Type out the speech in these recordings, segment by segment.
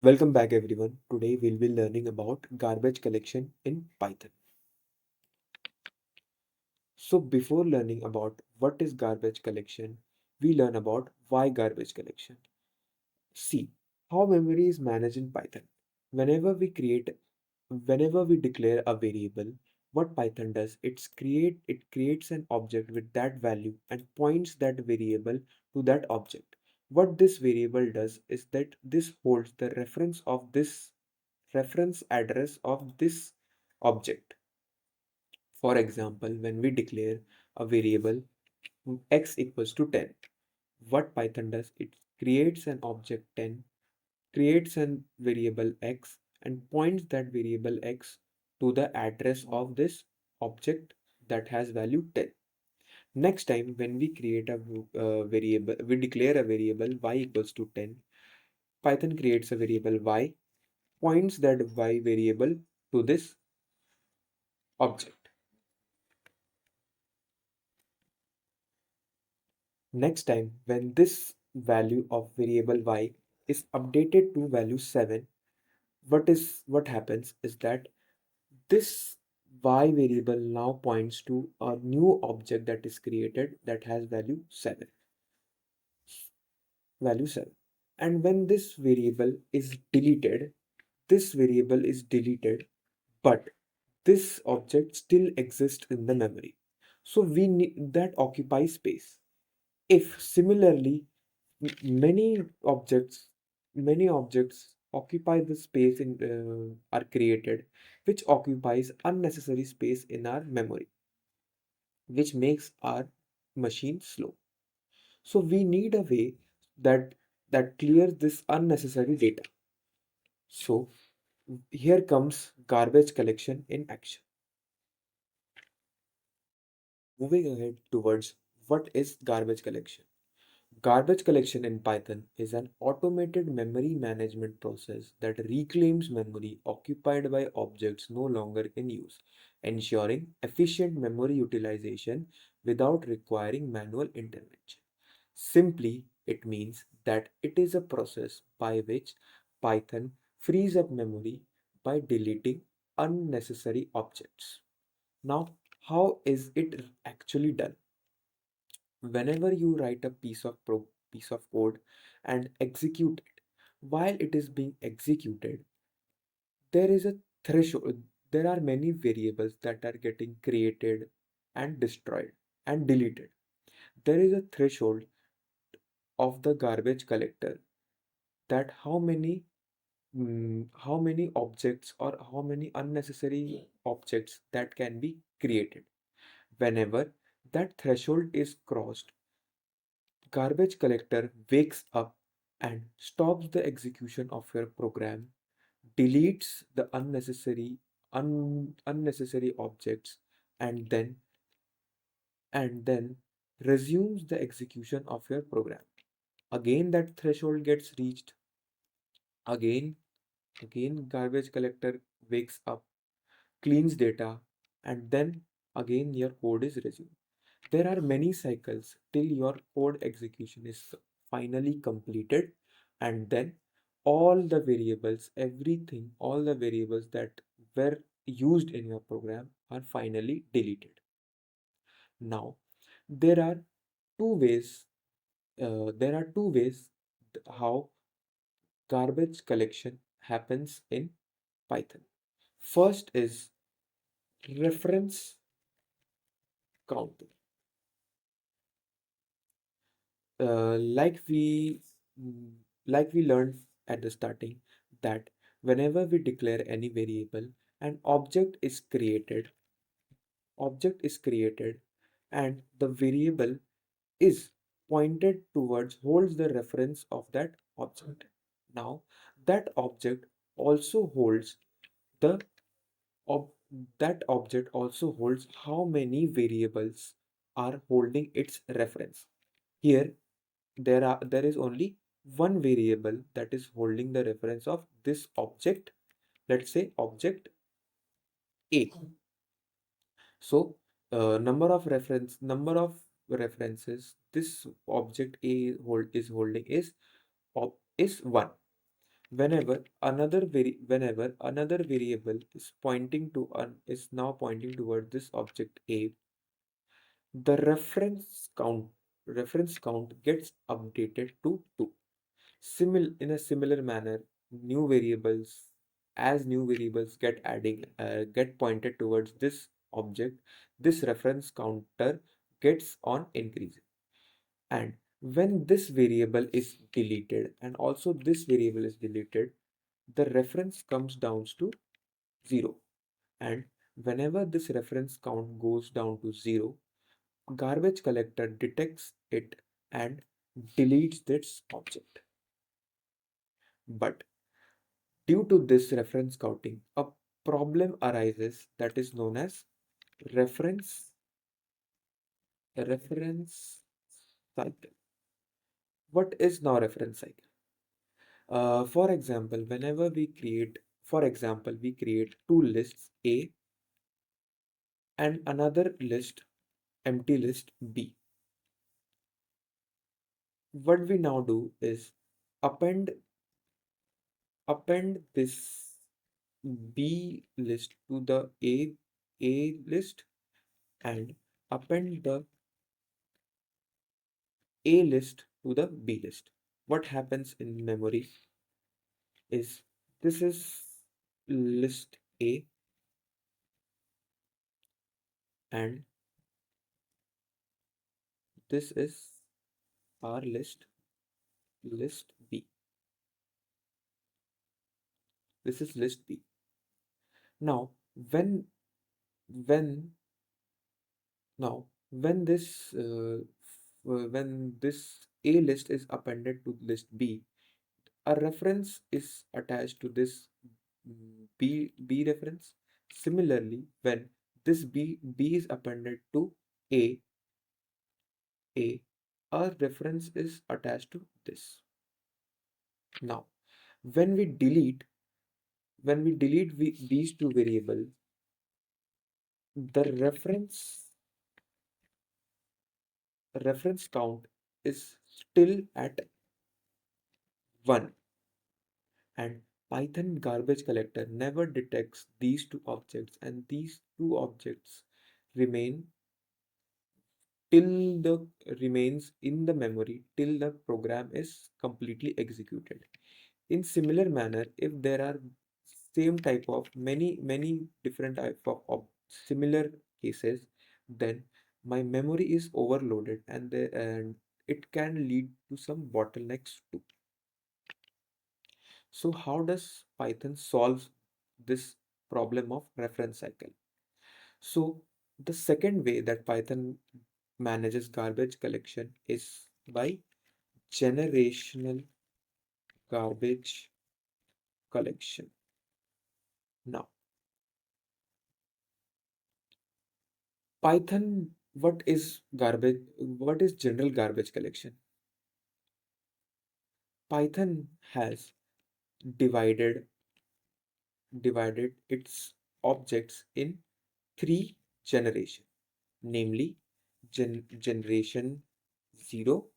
Welcome back everyone. Today we'll be learning about garbage collection in Python. So before learning about what is garbage collection, we learn about why garbage collection. See, how memory is managed in Python. Whenever we create whenever we declare a variable, what Python does, it creates an object with that value and points that variable to that object. What this variable does is that this holds the reference address of this object. For example, when we declare a variable x equals to 10, what Python does, it creates an object 10, creates an variable x, and points that variable x to the address of this object that has value 10. Next time, when we create a variable, we declare a variable y equals to 10, Python creates a variable y, points that y variable to this object. Next time, when this value of variable y is updated to value 7, what happens is that this y variable now points to a new object that is created that has value 7. And when this variable is deleted, but this object still exists in the memory. So we need that occupies space. If similarly many objects many objects occupy the space are created which occupies unnecessary space in our memory, which makes our machine slow. So we need a way that clears this unnecessary data. So here comes garbage collection in action. Moving ahead towards what is garbage collection. Garbage collection in Python is an automated memory management process that reclaims memory occupied by objects no longer in use, ensuring efficient memory utilization without requiring manual intervention. Simply, it means that it is a process by which Python frees up memory by deleting unnecessary objects. Now, how is it actually done? Whenever you write a piece of code and execute it, while it is being executed, there is a threshold. There are many variables that are getting created and destroyed and deleted. There is a threshold of the garbage collector that how many objects or how many unnecessary objects that can be created. Whenever that threshold is crossed, garbage collector wakes up and stops the execution of your program, deletes the unnecessary objects, and then resumes the execution of your program. Again that threshold gets reached. Again again garbage collector wakes up, cleans data, and then again your code is resumed. There are many cycles till your code execution is finally completed, and then all the variables that were used in your program are finally deleted. Now, there are two ways. How garbage collection happens in Python. First is reference counter. uh, like we mm, like we learned at the starting that whenever we declare any variable, an object is created, and the variable is pointed towards holds the reference of that object. Now that object also holds the ob- that object also holds how many variables are holding its reference. Here there is only one variable that is holding the reference of this object, let's say object A. So number of references this object A is holding is 1. Whenever another variable is pointing to is now pointing toward this object A, the reference count gets updated to 2. In a similar manner, new variables as new variables get pointed towards this object, this reference counter gets on increasing. And when this variable is deleted and also this variable is deleted, the reference comes down to 0. And whenever this reference count goes down to 0, garbage collector detects it and deletes this object. But due to this reference counting, a problem arises that is known as reference reference cycle. What is now reference cycle? For example, we create two lists A and another list, empty list B. What we now do is append append this B list to the A list and append the A list to the B list. What happens in memory is this is list A and this is our list B. This is list B. Now when now when this A list is appended to list B, a reference is attached to this B reference. Similarly, when this B is appended to A, A, a reference is attached to this. Now, when we delete these two variables, the reference count is still at 1, and Python garbage collector never detects these two objects, and these two objects remain till the remains in the memory till the program is completely executed. In similar manner, if there are same type of many different type of similar cases, then my memory is overloaded and it can lead to some bottlenecks too. So how does Python solve this problem of reference cycle? So the second way that Python manages garbage collection is by generational garbage collection. Now, Python, what is general garbage collection? Python has divided divided its objects in three generations, namely generation 0,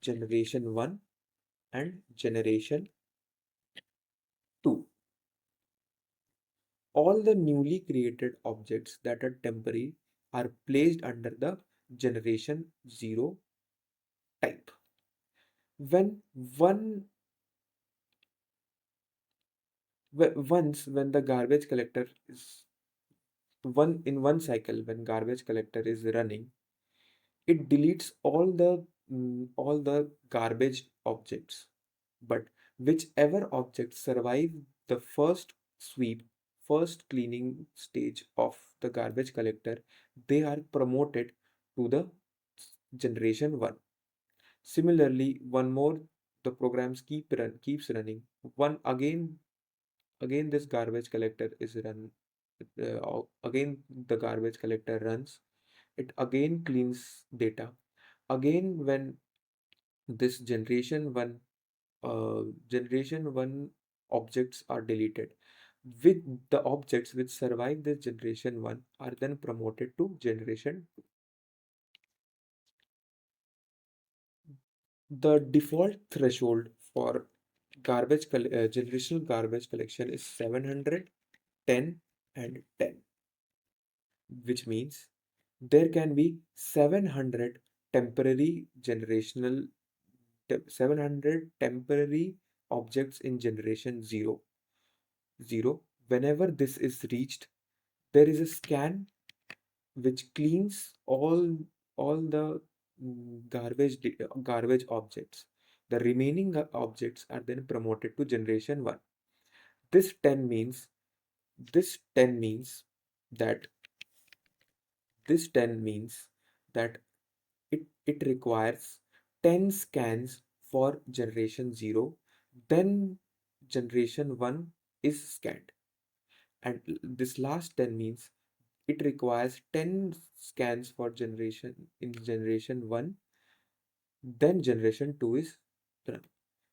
generation 1 and generation 2. All the newly created objects that are temporary are placed under the generation 0 type. When one once when the garbage collector is one cycle, when garbage collector is running, it deletes all the garbage objects, but whichever objects survive the first cleaning stage of the garbage collector, they are promoted to the generation 1. Similarly, one more, the programs keeps running. One again this garbage collector is run again the garbage collector runs, it again cleans data. Again, when this generation 1 objects are deleted, with the objects which survive this generation 1 are then promoted to generation 2. The default threshold for generational garbage collection is 700, 10, and 10, which means there can be 700 temporary 700 temporary objects in generation 0. 0. Whenever this is reached, there is a scan which cleans all the garbage objects. The remaining objects are then promoted to generation 1. This 10 means this 10 means that this 10 means that it requires 10 scans for generation 0, then generation 1 is scanned. And this last 10 means it requires 10 scans for generation 1, then generation 2 is run.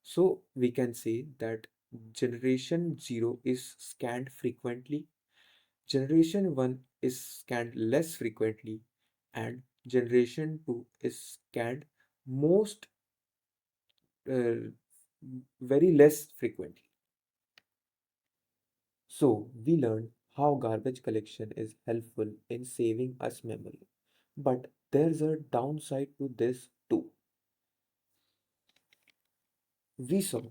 So we can say that generation 0 is scanned frequently, generation 1 is scanned less frequently, and generation 2 is scanned most uh, very less frequently. So we learned how garbage collection is helpful in saving us memory. But there's a downside to this too. We saw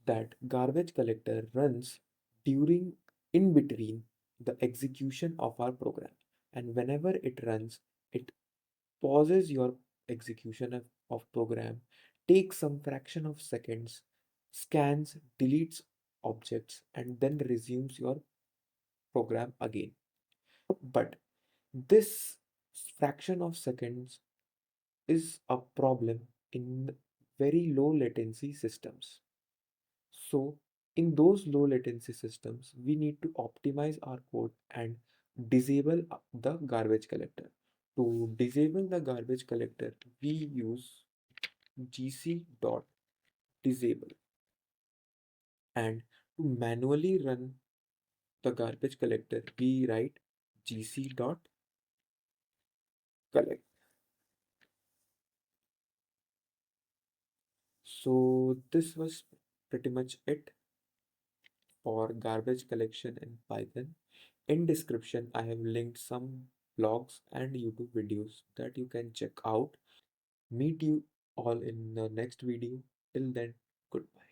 that garbage collector runs during in between the execution of our program, and whenever it runs, it pauses your execution of program, takes some fraction of seconds, scans, deletes objects, and then resumes your program again. But this fraction of seconds is a problem in very low latency systems. So, in those low latency systems, we need to optimize our code and disable the garbage collector. To disable the garbage collector, we use gc.disable, and to manually run the garbage collector, we write gc.collect. So this was pretty much it for garbage collection in Python. In description, I have linked some blogs and YouTube videos that you can check out. Meet you all in the next video. Till then, goodbye.